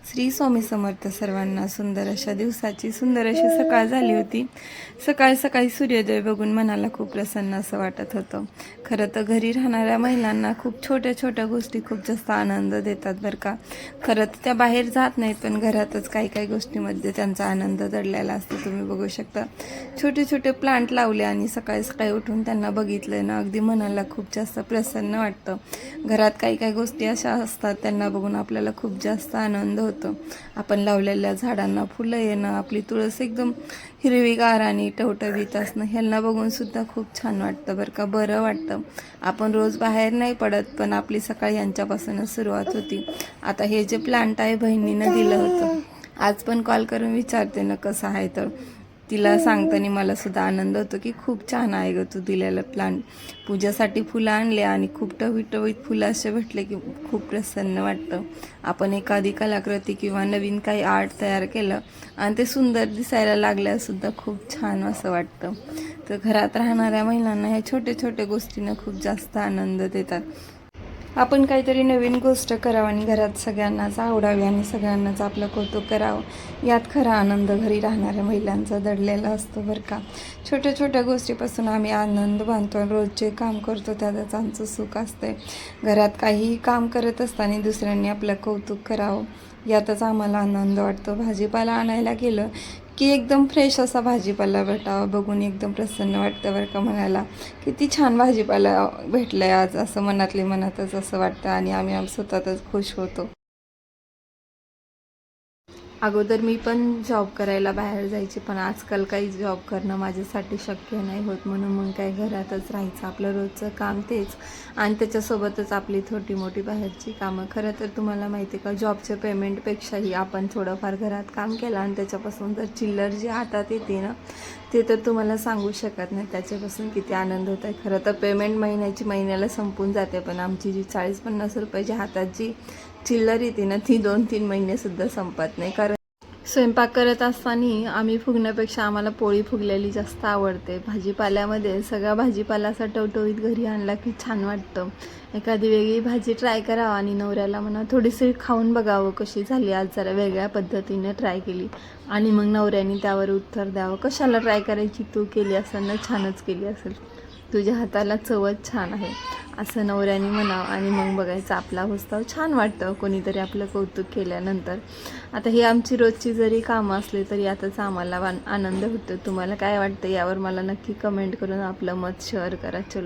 श्री स्वामी समर्थ सर्वांना. सुंदर अशा दिवसाची सुंदर अशी सकाळ झाली होती. सकाळी सकाळी सूर्योदय बघून मनाला खूप प्रसन्न असं वाटत होतं. खरं तर घरी राहणाऱ्या महिलांना खूप छोट्या छोट्या गोष्टी खूप जास्त आनंद देतात बरं का. खरं तर त्या बाहेर जात नाहीत, पण घरातच काही काही गोष्टीमध्ये त्यांचा आनंद दडलेला असतो. तुम्ही बघू शकता छोटे छोटे प्लांट लावले आणि सकाळी सकाळी उठून त्यांना बघितलं ना, अगदी मनाला खूप जास्त प्रसन्न वाटतं. घरात काही काही गोष्टी अशा असतात त्यांना बघून आपल्याला खूप जास्त आनंद होतो. आपण लावलेल्या झाडांना फुलं येणं, आपली तुळस एकदम हिरवीगार आणि टवटवीत असणं, ह्यांना बघून सुद्धा खूप छान वाटतं बरं का. बरं वाटतं. आपण रोज बाहेर नाही पडत, पण आपली सकाळी यांच्यापासूनच सुरुवात होती. आता हे जे प्लांट आहे बहिणीनं दिलं होतं. आज पण कॉल करून विचारते ना कसं आहे, तर तिला सांगताना मला सुद्धा आनंद होतो की खूप छान आहे गं तू दिलेलं प्लांट. पूजासाठी फुलं आणले आणि खूप टवीटवीत फुलं असे भेटले की खूप प्रसन्न वाटतं. आपण एखादी कलाकृती किंवा नवीन काही आर्ट तयार केलं आणि ते सुंदर दिसायला लागल्यासुद्धा खूप छान असं वाटतं. तर घरात राहणाऱ्या महिलांना ह्या छोट्या छोट्या गोष्टींना खूप जास्त आनंद देतात. आपण काहीतरी नवीन गोष्ट करावं आणि घरात सगळ्यांनाच आवडावी आणि सगळ्यांनाच आपलं कौतुक करावं, यात खरा आनंद घरी राहणाऱ्या महिलांचा दडलेला असतो बरं का. छोट्या छोट्या गोष्टीपासून आम्ही आनंद बांधतो. रोजचे काम करतो त्यातच आमचं सुख असतं. घरात काहीही काम करत असताना दुसऱ्यांनी आपलं कौतुक करावं, यातच आम्हाला आनंद वाटतो. भाजीपाला आणायला गेलं की एकदम फ्रेश असा भाजीपाला भेटावा बघून एकदम प्रसन्न वाटतं बरं का. म्हणायला किती छान भाजीपाला भेटला आहे आज, असं मनातली मनातच असं वाटतं आणि आम्ही स्वतःतच खुश होतो. अगोदर मी पण जॉब करायला बाहेर जायचे, पण आजकाल काही जॉब करणं माझ्यासाठी शक्य नाही होत. म्हणून मग काय घरातच राहायचं, आपलं रोजचं काम तेच आणि त्याच्यासोबतच आपली छोटी मोठी बाहेरची कामं. खरं तर तुम्हाला माहिती आहे का, जॉबच्या पेमेंटपेक्षाही आपण थोडंफार घरात काम केलं आणि त्याच्यापासून जर चिल्लर जी हातात येते ना, ते तर तुम्हाला सांगू शकत नाही त्याच्यापासून किती आनंद होत आहे. खरं तर पेमेंट महिन्याला संपून जाते, पण आमची जी 40-50 रुपयाची हातात जी चिल्लर येते ना, ती 2-3 महिनेसुद्धा संपत नाही. कारण स्वयंपाक करत असताना आम्ही फुगण्यापेक्षा आम्हाला पोळी फुगलेली जास्त आवडते. भाजीपाल्यामध्ये सगळा भाजीपाला असा टवटवीत घरी आणला की छान वाटतं. एखादी वेगळी भाजी ट्राय करावं आणि नवऱ्याला म्हणा थोडीशी खाऊन बघावं कशी झाली, आज जरा वेगळ्या पद्धतीने ट्राय केली, आणि मग नवऱ्याने त्यावर उत्तर द्यावं, कशाला ट्राय करायची, तू केली असेल ना, छानच केली असेल, तुझ्या हाताला चवच छान आहे, असं नवऱ्याने म्हणावं. आणि मग बघायचं आपला हुस्ताव छान वाटतं कोणीतरी आपलं कौतुक केल्यानंतर. आता ही आमची रोजची जरी कामं असली तरी यातच आम्हाला आनंद होतो. तुम्हाला काय वाटतं यावर मला नक्की कमेंट करून आपलं मत शेअर करा. चलो.